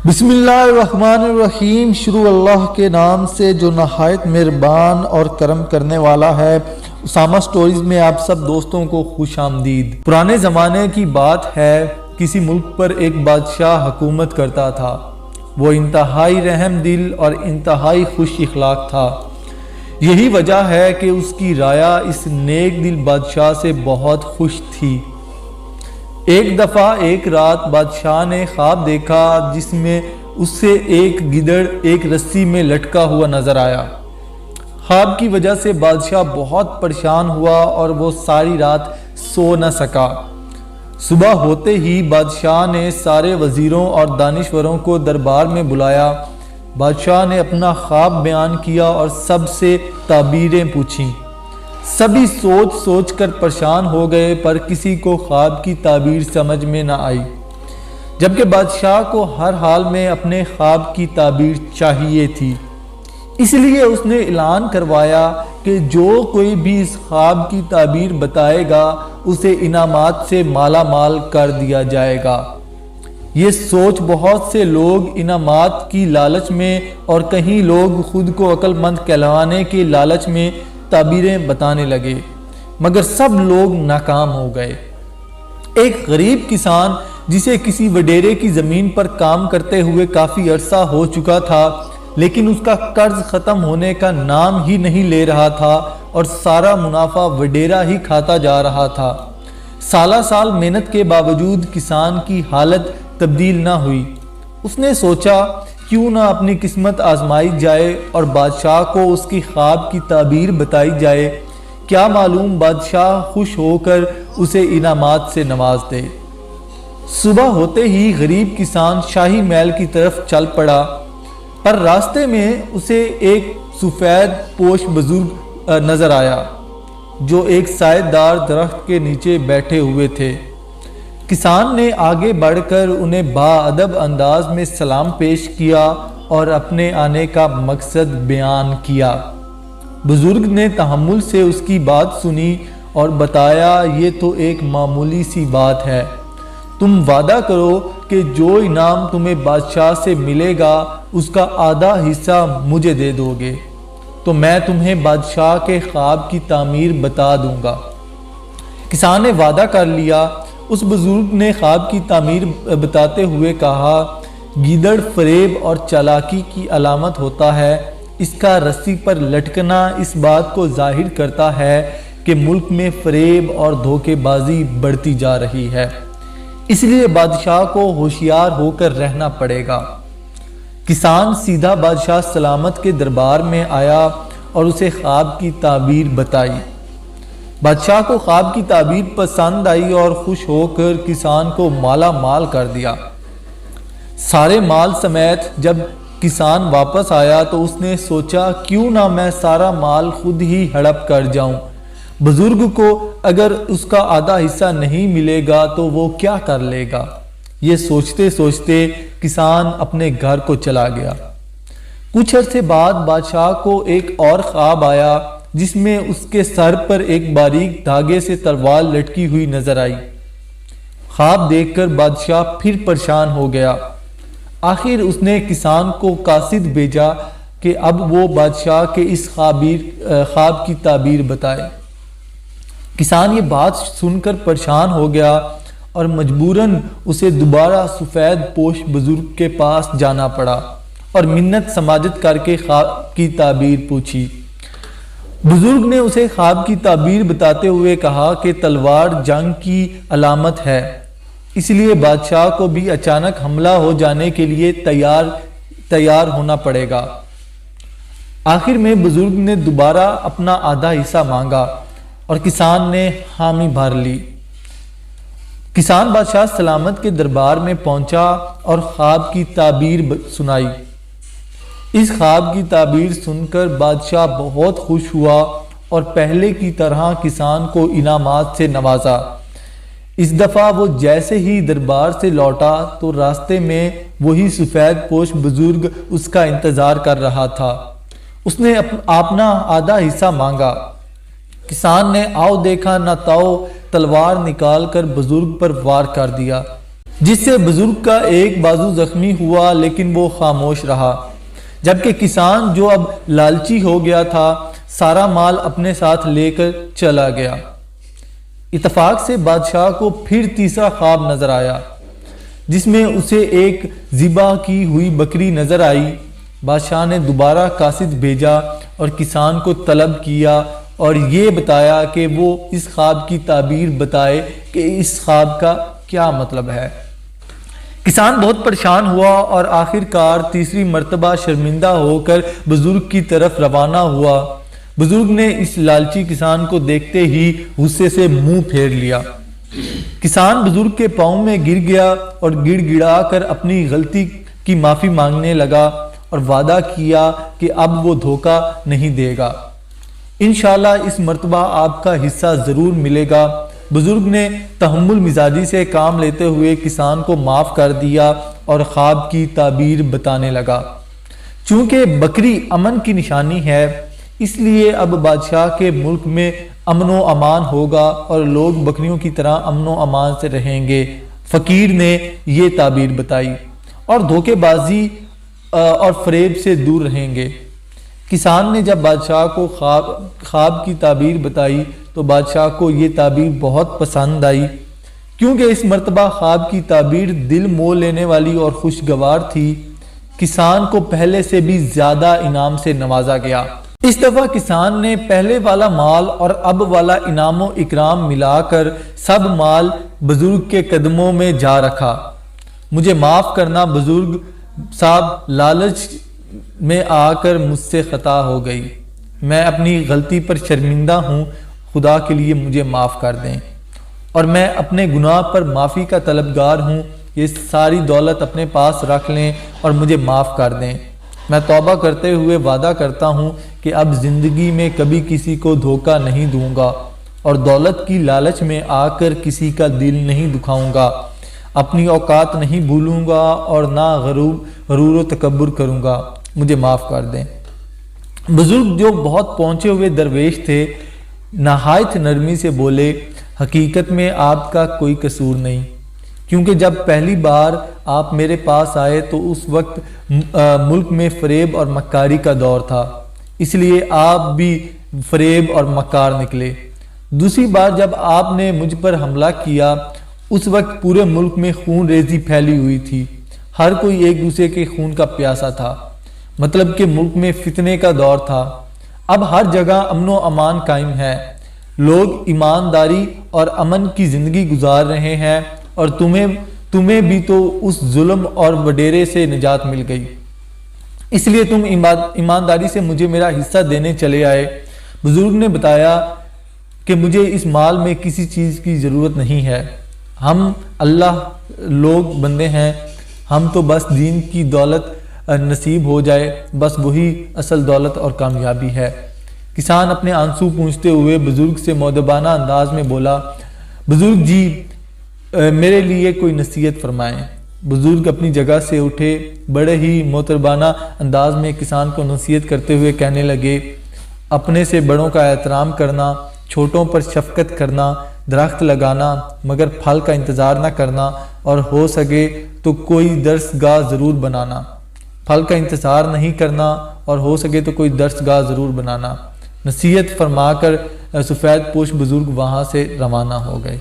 بسم اللہ الرحمن الرحیم۔ شروع اللہ کے نام سے جو نہایت مہربان اور کرم کرنے والا ہے۔ اسامہ سٹوریز میں آپ سب دوستوں کو خوش آمدید۔ پرانے زمانے کی بات ہے، کسی ملک پر ایک بادشاہ حکومت کرتا تھا۔ وہ انتہائی رحم دل اور انتہائی خوش اخلاق تھا۔ یہی وجہ ہے کہ اس کی رعایا اس نیک دل بادشاہ سے بہت خوش تھی۔ ایک دفعہ ایک رات بادشاہ نے خواب دیکھا جس میں اس سے ایک گدڑ ایک رسی میں لٹکا ہوا نظر آیا۔ خواب کی وجہ سے بادشاہ بہت پریشان ہوا اور وہ ساری رات سو نہ سکا۔ صبح ہوتے ہی بادشاہ نے سارے وزیروں اور دانشوروں کو دربار میں بلایا۔ بادشاہ نے اپنا خواب بیان کیا اور سب سے تعبیریں پوچھیں۔ سبھی سوچ سوچ کر پریشان ہو گئے، پر کسی کو خواب کی تعبیر سمجھ میں نہ آئی، جبکہ بادشاہ کو ہر حال میں اپنے خواب کی تعبیر چاہیے تھی۔ اس لیے اس نے اعلان کروایا کہ جو کوئی بھی اس خواب کی تعبیر بتائے گا اسے انعامات سے مالا مال کر دیا جائے گا۔ یہ سوچ بہت سے لوگ انعامات کی لالچ میں اور کہیں لوگ خود کو عقل مند کہلوانے کے لالچ میں تعبیریں بتانے لگے، مگر سب لوگ ناکام ہو گئے۔ ایک غریب کسان جسے کسی وڈیرے کی زمین پر کام کرتے ہوئے کافی عرصہ ہو چکا تھا، لیکن اس کا قرض ختم ہونے کا نام ہی نہیں لے رہا تھا اور سارا منافع وڈیرا ہی کھاتا جا رہا تھا۔ سالہ سال محنت کے باوجود کسان کی حالت تبدیل نہ ہوئی۔ اس نے سوچا کیوں نہ اپنی قسمت آزمائی جائے اور بادشاہ کو اس کی خواب کی تعبیر بتائی جائے، کیا معلوم بادشاہ خوش ہو کر اسے انعامات سے نواز دے۔ صبح ہوتے ہی غریب کسان شاہی محل کی طرف چل پڑا، پر راستے میں اسے ایک سفید پوش بزرگ نظر آیا جو ایک سائے دار درخت کے نیچے بیٹھے ہوئے تھے۔ کسان نے آگے بڑھ کر انہیں باادب انداز میں سلام پیش کیا اور اپنے آنے کا مقصد بیان کیا۔ بزرگ نے تحمل سے اس کی بات سنی اور بتایا، یہ تو ایک معمولی سی بات ہے، تم وعدہ کرو کہ جو انعام تمہیں بادشاہ سے ملے گا اس کا آدھا حصہ مجھے دے دو گے تو میں تمہیں بادشاہ کے خواب کی تعمیر بتا دوں گا۔ کسان نے وعدہ کر لیا۔ اس بزرگ نے خواب کی تعمیر بتاتے ہوئے کہا، گیدڑ فریب اور چالاکی کی علامت ہوتا ہے۔ اس کا رسی پر لٹکنا اس بات کو ظاہر کرتا ہے کہ ملک میں فریب اور دھوکے بازی بڑھتی جا رہی ہے، اس لیے بادشاہ کو ہوشیار ہو کر رہنا پڑے گا۔ کسان سیدھا بادشاہ سلامت کے دربار میں آیا اور اسے خواب کی تعبیر بتائی۔ بادشاہ کو خواب کی تعبیر پسند آئی اور خوش ہو کر کسان کو مالا مال کر دیا۔ سارے مال سمیت جب کسان واپس آیا تو اس نے سوچا کیوں نہ میں سارا مال خود ہی ہڑپ کر جاؤں۔ بزرگ کو اگر اس کا آدھا حصہ نہیں ملے گا تو وہ کیا کر لے گا۔ یہ سوچتے سوچتے کسان اپنے گھر کو چلا گیا۔ کچھ عرصے بعد بادشاہ کو ایک اور خواب آیا جس میں اس کے سر پر ایک باریک دھاگے سے تلوار لٹکی ہوئی نظر آئی۔ خواب دیکھ کر بادشاہ پھر پریشان ہو گیا۔ آخر اس نے کسان کو قاصد بھیجا کہ اب وہ بادشاہ کے اس خواب کی تعبیر بتائے۔ کسان یہ بات سن کر پریشان ہو گیا اور مجبوراً اسے دوبارہ سفید پوش بزرگ کے پاس جانا پڑا اور منت سماجت کر کے خواب کی تعبیر پوچھی۔ بزرگ نے اسے خواب کی تعبیر بتاتے ہوئے کہا کہ تلوار جنگ کی علامت ہے، اس لیے بادشاہ کو بھی اچانک حملہ ہو جانے کے لیے تیار ہونا پڑے گا۔ آخر میں بزرگ نے دوبارہ اپنا آدھا حصہ مانگا اور کسان نے حامی بھر لی۔ کسان بادشاہ سلامت کے دربار میں پہنچا اور خواب کی تعبیر سنائی۔ اس خواب کی تعبیر سن کر بادشاہ بہت خوش ہوا اور پہلے کی طرح کسان کو انعامات سے نوازا۔ اس دفعہ وہ جیسے ہی دربار سے لوٹا تو راستے میں وہی سفید پوش بزرگ اس کا انتظار کر رہا تھا۔ اس نے اپنا آدھا حصہ مانگا۔ کسان نے آؤ دیکھا نہ تاؤ تلوار نکال کر بزرگ پر وار کر دیا۔ جس سے بزرگ کا ایک بازو زخمی ہوا لیکن وہ خاموش رہا، جبکہ کسان جو اب لالچی ہو گیا تھا سارا مال اپنے ساتھ لے کر چلا گیا۔ اتفاق سے بادشاہ کو پھر تیسرا خواب نظر آیا جس میں اسے ایک ذبح کی ہوئی بکری نظر آئی۔ بادشاہ نے دوبارہ قاصد بھیجا اور کسان کو طلب کیا اور یہ بتایا کہ وہ اس خواب کی تعبیر بتائے کہ اس خواب کا کیا مطلب ہے۔ کسان بہت پریشان ہوا اور آخر کار تیسری مرتبہ شرمندہ ہو کر بزرگ کی طرف روانہ ہوا۔ بزرگ نے اس لالچی کسان کو دیکھتے ہی غصے سے منہ پھیر لیا۔ کسان بزرگ کے پاؤں میں گر گیا اور گڑ گڑا کر اپنی غلطی کی معافی مانگنے لگا اور وعدہ کیا کہ اب وہ دھوکہ نہیں دے گا۔ انشاءاللہ اس مرتبہ آپ کا حصہ ضرور ملے گا۔ بزرگ نے تحمل مزاجی سے کام لیتے ہوئے کسان کو معاف کر دیا اور خواب کی تعبیر بتانے لگا۔ چونکہ بکری امن کی نشانی ہے اس لیے اب بادشاہ کے ملک میں امن و امان ہوگا اور لوگ بکریوں کی طرح امن و امان سے رہیں گے۔ فقیر نے یہ تعبیر بتائی اور دھوکے بازی اور فریب سے دور رہیں گے۔ کسان نے جب بادشاہ کو خواب کی تعبیر بتائی تو بادشاہ کو یہ تعبیر بہت پسند آئی، کیونکہ اس مرتبہ خواب کی تعبیر دل مول لینے والی اور خوشگوار تھی۔ کسان کو پہلے سے بھی زیادہ انعام سے نوازا گیا۔ اس دفعہ کسان نے پہلے والا مال اور اب والا انعام و اکرام ملا کر سب مال بزرگ کے قدموں میں جا رکھا۔ مجھے معاف کرنا بزرگ صاحب، لالچ میں آ کر مجھ سے خطا ہو گئی، میں اپنی غلطی پر شرمندہ ہوں، خدا کے لیے مجھے معاف کر دیں اور میں اپنے گناہ پر معافی کا طلبگار ہوں۔ یہ ساری دولت اپنے پاس رکھ لیں اور مجھے معاف کر دیں۔ میں توبہ کرتے ہوئے وعدہ کرتا ہوں کہ اب زندگی میں کبھی کسی کو دھوکہ نہیں دوں گا اور دولت کی لالچ میں آ کر کسی کا دل نہیں دکھاؤں گا، اپنی اوقات نہیں بھولوں گا اور نہ غرور و تکبر کروں گا، مجھے معاف کر دیں۔ بزرگ جو بہت پہنچے ہوئے درویش تھے نہایت نرمی سے بولے، حقیقت میں آپ کا کوئی قصور نہیں، کیونکہ جب پہلی بار آپ میرے پاس آئے تو اس وقت ملک میں فریب اور مکاری کا دور تھا، اس لیے آپ بھی فریب اور مکار نکلے۔ دوسری بار جب آپ نے مجھ پر حملہ کیا اس وقت پورے ملک میں خون ریزی پھیلی ہوئی تھی، ہر کوئی ایک دوسرے کے خون کا پیاسا تھا، مطلب کہ ملک میں فتنے کا دور تھا۔ اب ہر جگہ امن و امان قائم ہے، لوگ ایمانداری اور امن کی زندگی گزار رہے ہیں اور تمہیں بھی تو اس ظلم اور وڈیرے سے نجات مل گئی، اس لیے تم ایمانداری سے مجھے میرا حصہ دینے چلے آئے۔ بزرگ نے بتایا کہ مجھے اس مال میں کسی چیز کی ضرورت نہیں ہے، ہم اللہ لوگ بندے ہیں، ہم تو بس دین کی دولت نصیب ہو جائے، بس وہی اصل دولت اور کامیابی ہے۔ کسان اپنے آنسو پونچھتے ہوئے بزرگ سے مؤدبانہ انداز میں بولا، بزرگ جی میرے لیے کوئی نصیحت فرمائیں۔ بزرگ اپنی جگہ سے اٹھے، بڑے ہی محترمانہ انداز میں کسان کو نصیحت کرتے ہوئے کہنے لگے، اپنے سے بڑوں کا احترام کرنا، چھوٹوں پر شفقت کرنا، درخت لگانا مگر پھل کا انتظار نہ کرنا اور ہو سکے تو کوئی درس گاہ ضرور بنانا، پھل کا انتظار نہیں کرنا اور ہو سکے تو کوئی درس گاہ ضرور بنانا۔ نصیحت فرما کر سفید پوش بزرگ وہاں سے روانہ ہو گئے۔